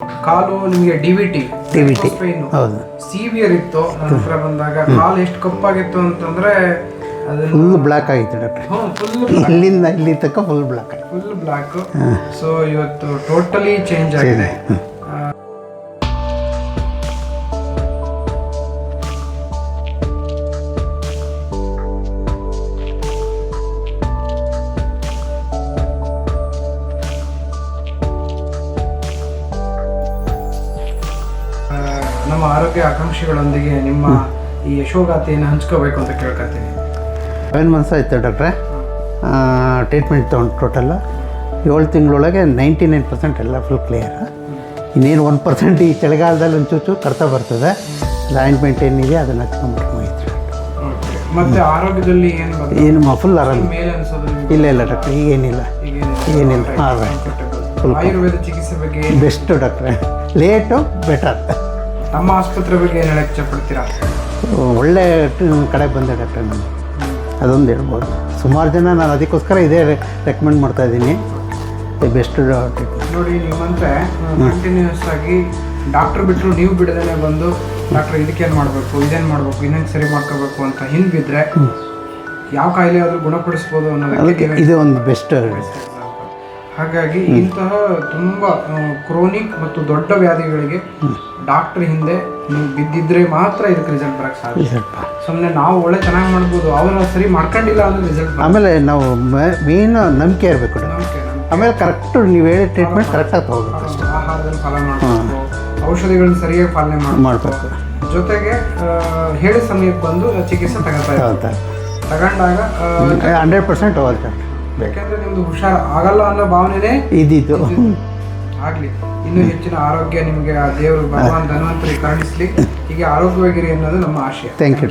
ಕಾಲು ನಿಮಗೆ ಡಿವಿಟಿ ಹೌದು ಸಿವಿಯರ್ ಇತ್ತು. ನನ್ನ ಹತ್ರ ಬಂದಾಗ ಕಾಲು ಎಷ್ಟು ಕಪ್ಪಾಗಿತ್ತು ಅಂತಂದ್ರೆ ಫುಲ್ ಬ್ಲ್ಯಾಕ್ ಆಗಿತ್ತು ಡಾಕ್ಟ್ರೆ. ಇಲ್ಲಿಂದ ಇಲ್ಲಿ ತನಕ ಫುಲ್ ಬ್ಲ್ಯಾಕ್ ಆಯಿತು. Full black. ಸೊ ಇವತ್ತು ಟೋಟಲಿ ಚೇಂಜ್ ಆಗಿದೆ. ನಮ್ಮ ಆರೋಗ್ಯ ಆಕಾಂಕ್ಷಿಗಳೊಂದಿಗೆ ನಿಮ್ಮ ಈ ಯಶೋಗಾಥೆಯನ್ನು ಹಂಚ್ಕೋಬೇಕು ಅಂತ ಕೇಳ್ಕೊತೀನಿ. 7 months ಆಯಿತು ಡಾಕ್ಟ್ರೆ. ಟ್ರೀಟ್ಮೆಂಟ್ ತೊಗೊಂಡು ಟೋಟಲ್ 7 ತಿಂಗಳೊಳಗೆ 99% ಎಲ್ಲ ಫುಲ್ ಕ್ಲಿಯರ್. ಇನ್ನೇನು 1% ಈ ಚಳಿಗಾಲದಲ್ಲಿ ಒಂಚೂರು ಕಡ್ತಾ ಬರ್ತದೆ. ಆಯಿಂಟ್ಮೆಂಟ್ ಏನಿದೆ ಅದನ್ನು ಹಚ್ಕೊಂಡ್ಬಿಟ್ಟು ಮುಗಿತು. ಮತ್ತು ಆರೋಗ್ಯದಲ್ಲಿ ಏನು ಫುಲ್ ಆರಾಮ ಮೇಲೆ ಅನ್ಸೋದು? ಇಲ್ಲ ಡಾಕ್ಟ್ರೆ, ಈಗೇನಿಲ್ಲ. ಫುಲ್ ಆಯುರ್ವೇದ ಚಿಕಿತ್ಸೆ ಬಗ್ಗೆ ಬೆಸ್ಟ್ ಡಾಕ್ಟ್ರೆ. Late better. ನಮ್ಮ ಆಸ್ಪತ್ರೆ ಬಗ್ಗೆ ಏನು ಹೇಳಕ್ಕೆ ಇಷ್ಟಪಡ್ತೀರಾ? ಒಳ್ಳೆ ಕಡೆ ಬಂದೆ ಡಾಕ್ಟ್ರೆ. ನಾನು ಅದೊಂದು ಹೇಳ್ಬೋದು. ಸುಮಾರು ಜನ ನಾನು ಅದಕ್ಕೋಸ್ಕರ ಇದೇ ರೆಕಮೆಂಡ್ ಮಾಡ್ತಾಯಿದ್ದೀನಿ. Best treatment. ನೋಡಿ, ನಿಮ್ಮಂದರೆ ಕಂಟಿನ್ಯೂಸ್ ಆಗಿ ಡಾಕ್ಟ್ರ್ ಬಿಟ್ಟರು ನೀವು ಬಿಡದೇ ಬಂದು ಡಾಕ್ಟ್ರ್ ಇದಕ್ಕೇನು ಮಾಡಬೇಕು, ಇದೇನು ಮಾಡಬೇಕು, ಇನ್ನೇನು ಸರಿ ಮಾಡ್ಕೋಬೇಕು ಅಂತ ಹಿಂದೆ ಬಿದ್ದರೆ ಯಾವ ಕಾಯಿಲೆ ಆದರೂ ಗುಣಪಡಿಸ್ಬೋದು ಅನ್ನೋದಕ್ಕೆ ಇದು ಒಂದು ಬೆಸ್ಟ್. ಹಾಗಾಗಿ ಇಂತಹ ತುಂಬ ಕ್ರೋನಿಕ್ ಮತ್ತು ದೊಡ್ಡ ವ್ಯಾಧಿಗಳಿಗೆ ಡಾಕ್ಟ್ರ್ ಹಿಂದೆ ನೀವು ಬಿದ್ದಿದ್ರೆ ಮಾತ್ರ ಇದಕ್ಕೆ ರಿಸಲ್ಟ್ ಬರೋಕ್ಕೆ ಸಾಧ್ಯ. ಸುಮ್ಮನೆ ನಾವು ಒಳ್ಳೆ ಚೆನ್ನಾಗಿ ಮಾಡ್ಬೋದು, ಅವರ ಸರಿ ಮಾಡ್ಕೊಂಡಿಲ್ಲ ಅಂದರೆ ರಿಸಲ್ಟ್. ಆಮೇಲೆ ನಾವು ಮೇನ್ ನಂಬಿಕೆ ಇರಬೇಕು. ಆಮೇಲೆ ಕರೆಕ್ಟು ನೀವು ಹೇಳಿ ಟ್ರೀಟ್ಮೆಂಟ್ ಕರೆಕ್ಟಾಗಿ ತೊಗೋಬೇಕು ಅಷ್ಟೇ. ಆಹಾರದಲ್ಲಿ ಫಾಲೋ ಮಾಡಬೇಕು, ಔಷಧಿಗಳನ್ನ ಸರಿಯಾಗಿ ಪಾಲನೆ ಮಾಡಬೇಕು. ಜೊತೆಗೆ ಹೇಳಿದ ಸಮಯಕ್ಕೆ ಬಂದು ಚಿಕಿತ್ಸೆ ತಗೊಂಡಾಗ 100% ಹೋಗುತ್ತೆ. ಯಾಕೆಂದರೆ ನಿಮ್ಮದು ಹುಷಾರು ಆಗಲ್ಲ ಅನ್ನೋ ಭಾವನೆನೇ ಇದ್ದಿದ್ದು ಆಗಲಿ. ಇನ್ನೂ ಹೆಚ್ಚಿನ ಆರೋಗ್ಯ ನಿಮಗೆ ಆ ದೇವರು ಭಗವಾನ್ ಧನ್ವಂತರಿ ಕರುಣಿಸಲಿ. ಹೀಗೆ ಆರೋಗ್ಯವಾಗಿರಿ ಅನ್ನೋದು ನಮ್ಮ ಆಶಯ. Thank you.